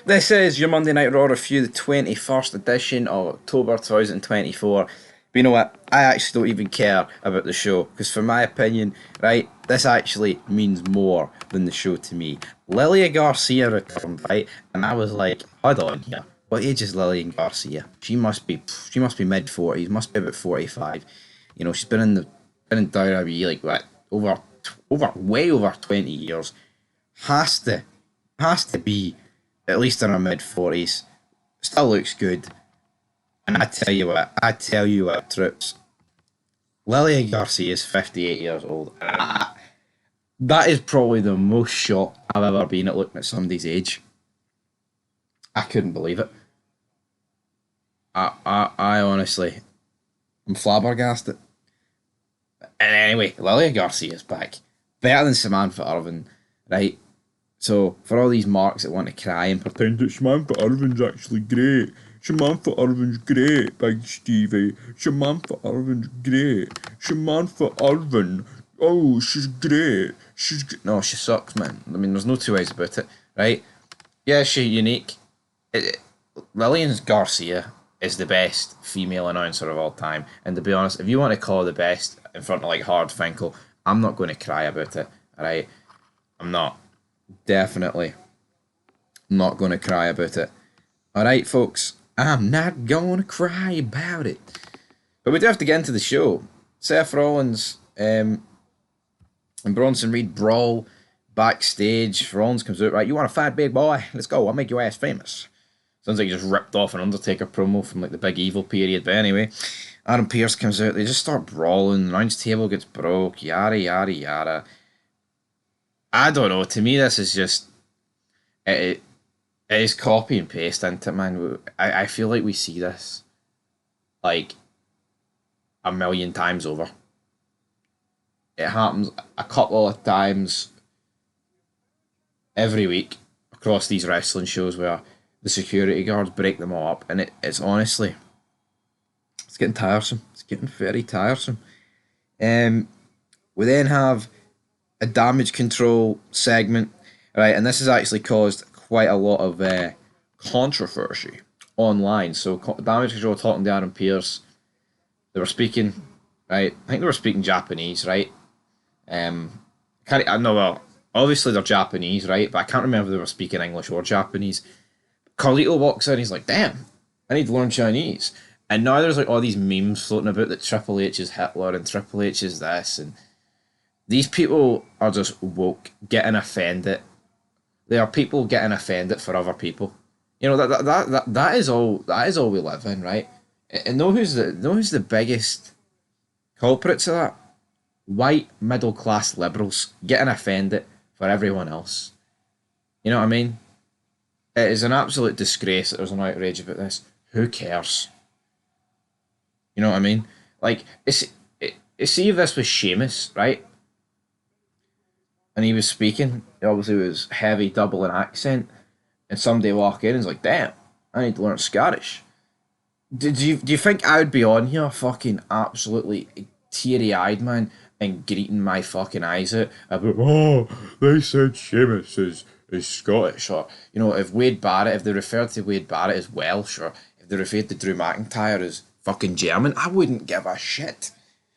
This is your Monday Night Raw review, the 21st edition of October 2024. But you know what? I actually don't even care about the show because, for my opinion, right, this actually means more than the show to me. Lillian Garcia returned, right, and I was like, hold on here. What age is Lillian Garcia? She must be mid 40s, must be about 45. You know, she's been in WWE like what way over 20 years. Has to has to be at least in her mid 40s. Still looks good. And I tell you what, troops. Lillian Garcia is 58 years old. That is probably the most shocked I've ever been at looking at somebody's age. I couldn't believe it. I honestly, I'm flabbergasted. And anyway, Lillian Garcia is back. Better than Samantha Irvin, right? So, for all these marks that want to cry and pretend that Samantha Irvin's actually great. Samantha Irvin's great, Big Stevie. Samantha Irvin's great. Samantha Irvin. Oh, she's great. No, she sucks, man. I mean, there's no two ways about it, right? Yeah, she's unique. Lillian Garcia is the best female announcer of all time. And to be honest, if you want to call her the best in front of like Hard Finkel, I'm not going to cry about it, alright? I'm not. Definitely not going to cry about it. Alright, folks, I'm not going to cry about it. But we do have to get into the show. Seth Rollins and Bronson Reed brawl backstage. Rollins comes out, right, you want to fight, big boy? Let's go, I'll make your ass famous. Sounds like he just ripped off an Undertaker promo from like the Big Evil period. But anyway, Adam Pearce comes out, they just start brawling, the announce table gets broke, yada yada yada. I don't know. To me, this is just it is copy and paste into it, man. I feel like we see this like a million times over. It happens a couple of times every week across these wrestling shows where the security guards break them all up, and it's honestly it's getting tiresome. It's getting very tiresome. We then have a damage control segment, right? And this has actually caused quite a lot of controversy online. So, damage control talking to Aaron Pierce, they were speaking, right? I think they were speaking Japanese, right? I know, well, obviously they're Japanese, right? But I can't remember if they were speaking English or Japanese. Carlito walks in, he's like, damn, I need to learn Chinese. And now there's like all these memes floating about that Triple H is Hitler and Triple H is this, and these people are just woke, getting offended. They are people getting offended for other people. You know that is all we live in, right? And know who's the biggest culprit to that? White middle class liberals getting offended for everyone else. You know what I mean? It is an absolute disgrace that there's an outrage about this. Who cares? You know what I mean? Like, see if this was Sheamus, right? And he was speaking, it obviously was heavy double in accent, and somebody walk in and is like, damn, I need to learn Scottish. Do you think I would be on here fucking absolutely teary eyed, man, and greeting my fucking eyes out about, oh, they said Sheamus is Scottish, or, you know, if they referred to Wade Barrett as Welsh, or if they referred to Drew McIntyre as fucking German, I wouldn't give a shit.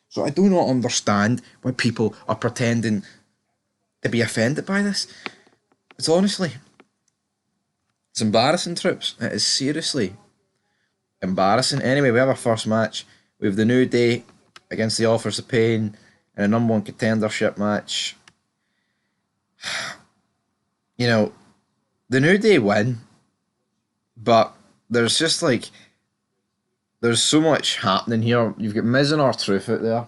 So I do not understand why people are pretending to be offended by this. It's honestly, it's embarrassing, troops. It is seriously embarrassing. Anyway, we have our first match. We have the New Day against the Authors of Pain in a number one contendership match. You know, the New Day win, but there's just like, there's so much happening here. You've got Miz and R-Truth out there,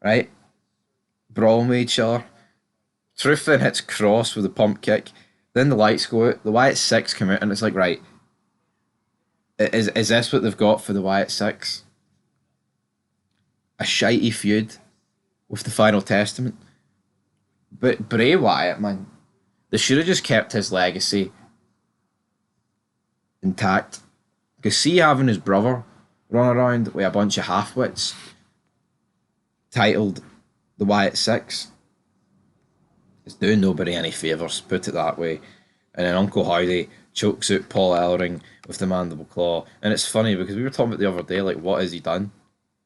right? Brawling with each other. Truth then hits Cross with a pump kick. Then the lights go out. The Wyatt Six come out, and it's like, right, is this what they've got for the Wyatt Six? A shitey feud with the Final Testament. But Bray Wyatt, man, they should have just kept his legacy intact. Because see having his brother run around with a bunch of half-wits titled the Wyatt Six, it's doing nobody any favours, put it that way. And then Uncle Howdy chokes out Paul Ellering with the mandible claw. And it's funny because we were talking about the other day, like, what has he done?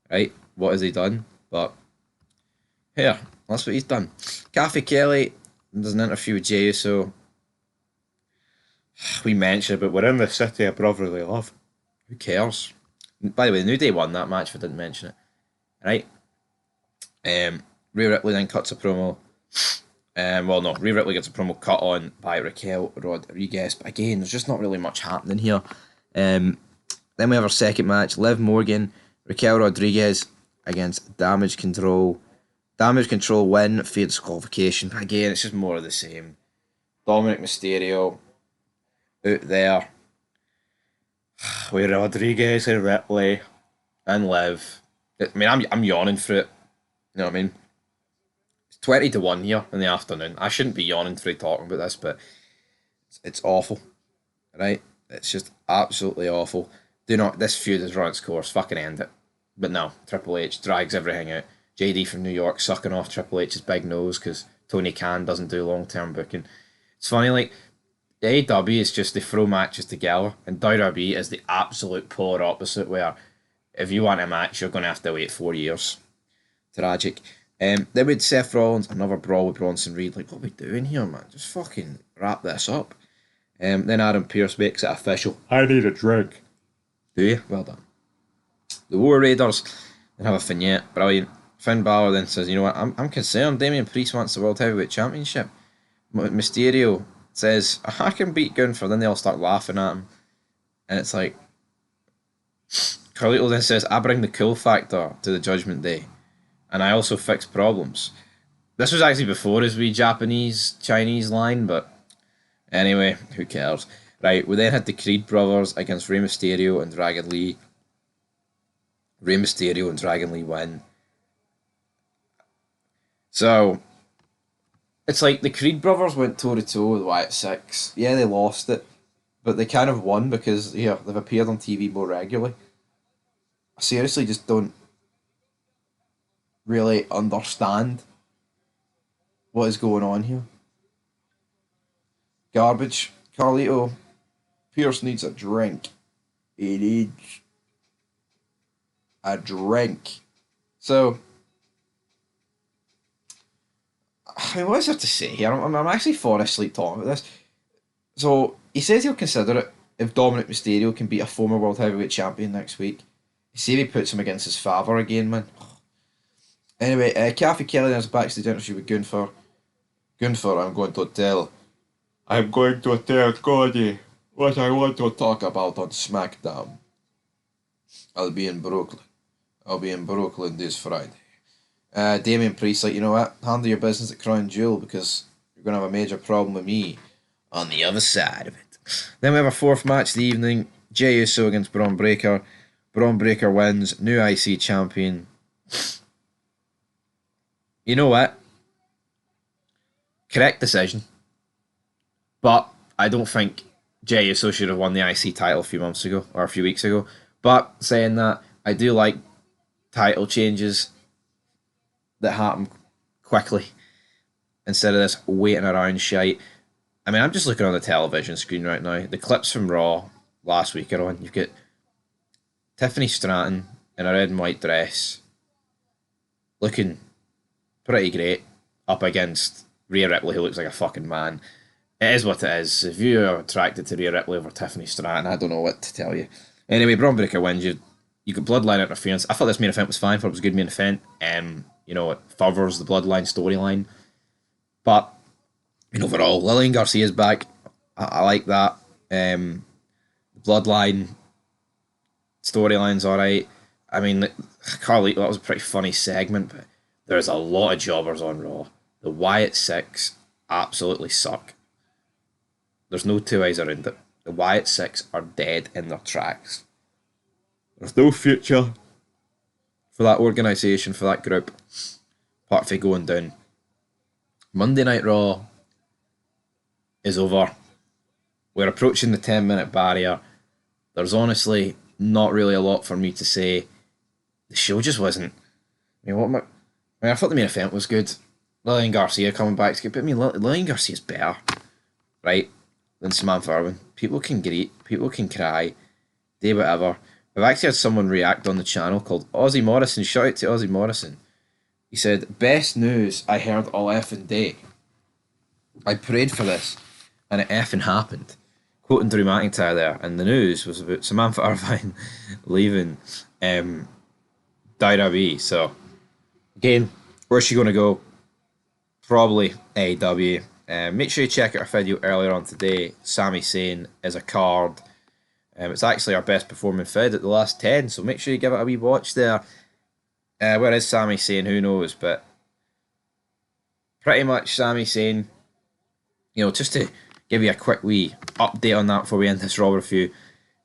Right? What has he done? But here, that's what he's done. Kathy Kelly does an interview with Jey Uso. We mentioned it, but we're in the city of brotherly love. Who cares? By the way, New Day won that match if I didn't mention it. Right? Rhea Ripley then cuts a promo. Well, no, Rhea Ripley gets a promo cut on by Raquel Rodriguez. But again, there's just not really much happening here. Then we have our second match. Liv Morgan, Raquel Rodriguez against Damage Control. Damage Control win, fair disqualification. But again, it's just more of the same. Dominic Mysterio out there with Rodriguez and Ripley and Liv. I mean, I'm yawning through it. You know what I mean? It's 20-1 here in the afternoon. I shouldn't be yawning through talking about this, but it's awful. Right? It's just absolutely awful. This feud has run its course. Fucking end it. But no, Triple H drags everything out. JD from New York sucking off Triple H's big nose because Tony Khan doesn't do long-term booking. It's funny, like, AEW is just they throw matches together, and WWE is the absolute polar opposite, where if you want a match, you're going to have to wait 4 years. Tragic. Then we had Seth Rollins, another brawl with Bronson Reed. Like, what are we doing here, man? Just fucking wrap this up. Then Adam Pearce makes it official. I need a drink. Do you? Well done. The War Raiders then have a vignette. Brilliant. Finn Balor then says, you know what, I'm concerned. Damian Priest wants the World Heavyweight Championship. Mysterio says, I can beat Gunther. Then they all start laughing at him. And it's like, Carlito then says, I bring the cool factor to the Judgment Day. And I also fix problems. This was actually before his wee Chinese line, but anyway, who cares? Right, we then had the Creed brothers against Rey Mysterio and Dragon Lee. Rey Mysterio and Dragon Lee win. So, it's like the Creed brothers went toe-to-toe with Wyatt Six. Yeah, they lost it, but they kind of won because they've appeared on TV more regularly. I seriously just don't really understand what is going on here. Garbage. Carlito. Pierce needs a drink. He needs a drink. So, I mean, what is there to say here? I'm actually falling asleep talking about this. So, he says he'll consider it if Dominic Mysterio can beat a former World Heavyweight Champion next week. He said he puts him against his father again, man. Anyway, Kathy Kelly has a backstage interview with Gunther. Gunther, I'm going to tell Cody what I want to talk about on SmackDown. I'll be in Brooklyn this Friday. Damian Priest, like, you know what? Handle your business at Crown Jewel because you're going to have a major problem with me on the other side of it. Then we have a fourth match of the evening. Jey Uso against Braun Breaker. Braun Breaker wins. New IC champion. You know what? Correct decision. But I don't think Jey Uso should have won the IC title a few months ago or a few weeks ago. But saying that, I do like title changes that happen quickly instead of this waiting around shite. I mean, I'm just looking on the television screen right now. The clips from Raw last week are on. You've got Tiffany Stratton in a red and white dress looking pretty great up against Rhea Ripley, who looks like a fucking man. It is what it is. If you are attracted to Rhea Ripley over Tiffany Stratton, I don't know what to tell you. Anyway, Braun Breaker wins. You got Bloodline interference. I thought this main event was fine. I thought it was a good main event. You know, it furthers the Bloodline storyline. But, overall, Lillian Garcia's back. I like that. The Bloodline storyline's alright. I mean, Carlito, that was a pretty funny segment, but there's a lot of jobbers on Raw. The Wyatt Six absolutely suck. There's no two ways around it. The Wyatt Six are dead in their tracks. There's no future for that organisation, for that group, apart from going down. Monday Night Raw is over. We're approaching the 10-minute barrier. There's honestly not really a lot for me to say. The show just wasn't. I thought the main event was good. Lillian Garcia coming back is good, but Lillian Garcia's better, right? than Samantha Irwin. People can greet, people can cry, do whatever. I've actually had someone react on the channel called Ozzy Morrison. Shout out to Ozzy Morrison. He said, "Best news I heard all effing day. I prayed for this, and it effing happened." Quoting Drew McIntyre there, and the news was about Samantha Irvine leaving WWE. So, again, where's she going to go? Probably AEW. Make sure you check out our video earlier on today. Sami Zayn is a card. It's actually our best performing Fed at the last 10, so make sure you give it a wee watch there. Where is Sami Zayn? Who knows? But pretty much Sami Zayn, just to give you a quick wee update on that before we end this Raw review.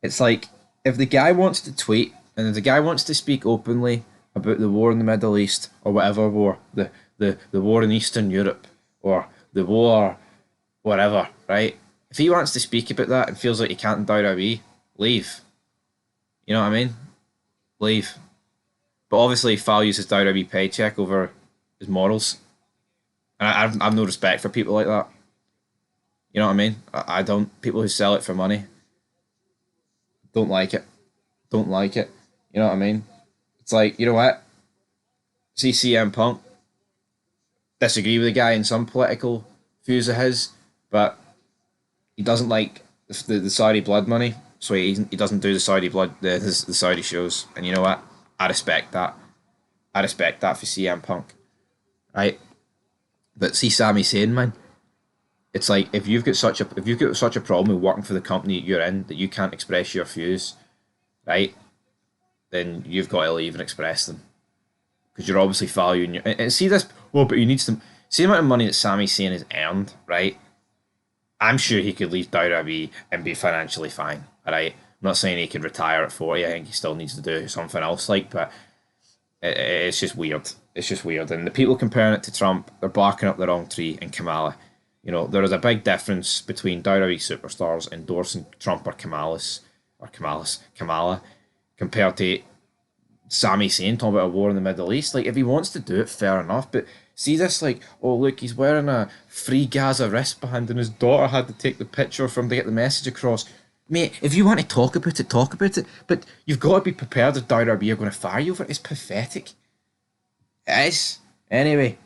It's like, if the guy wants to tweet, and if the guy wants to speak openly about the war in the Middle East, or whatever war, the war in Eastern Europe, or the war, whatever, right? If he wants to speak about that and feels like he can't in WWE, leave. You know what I mean? Leave. But obviously he values his WWE paycheck over his morals. And I've no respect for people like that. You know what I mean? I don't. People who sell it for money, don't like it. Don't like it. You know what I mean? It's like, you know what? See CM Punk, disagree with the guy in some political views of his, but he doesn't like the Saudi blood money, so he doesn't do the Saudi blood, the Saudi shows. And you know what? I respect that. I respect that for CM Punk, right? But see Sami Zayn, man. It's like, if you've got such a problem with working for the company you're in that you can't express your views, right? Then you've got to leave and express them, because you're obviously valuing your. And see this. Well, but you need some. See the amount of money that Sami Zayn has earned, right? I'm sure he could leave WWE and be financially fine. All right. I'm not saying he could retire at 40. I think he still needs to do something else, but it's just weird. It's just weird. And the people comparing it to Trump, they're barking up the wrong tree. And Kamala. There is a big difference between WWE superstars endorsing Trump or Kamala compared to Sami Zayn talking about a war in the Middle East. Like, if he wants to do it, fair enough. But see this, like, oh, look, he's wearing a Free Gaza wristband and his daughter had to take the picture for him to get the message across. Mate, if you want to talk about it, talk about it. But you've got to be prepared if WWE are going to fire you for it. It's pathetic. It is. Anyway.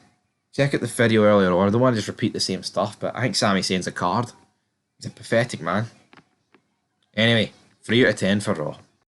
Check out the video earlier on. I don't want to just repeat the same stuff, but I think Sami Zayn's a card. He's a pathetic man. Anyway, 3 out of 10 for Raw.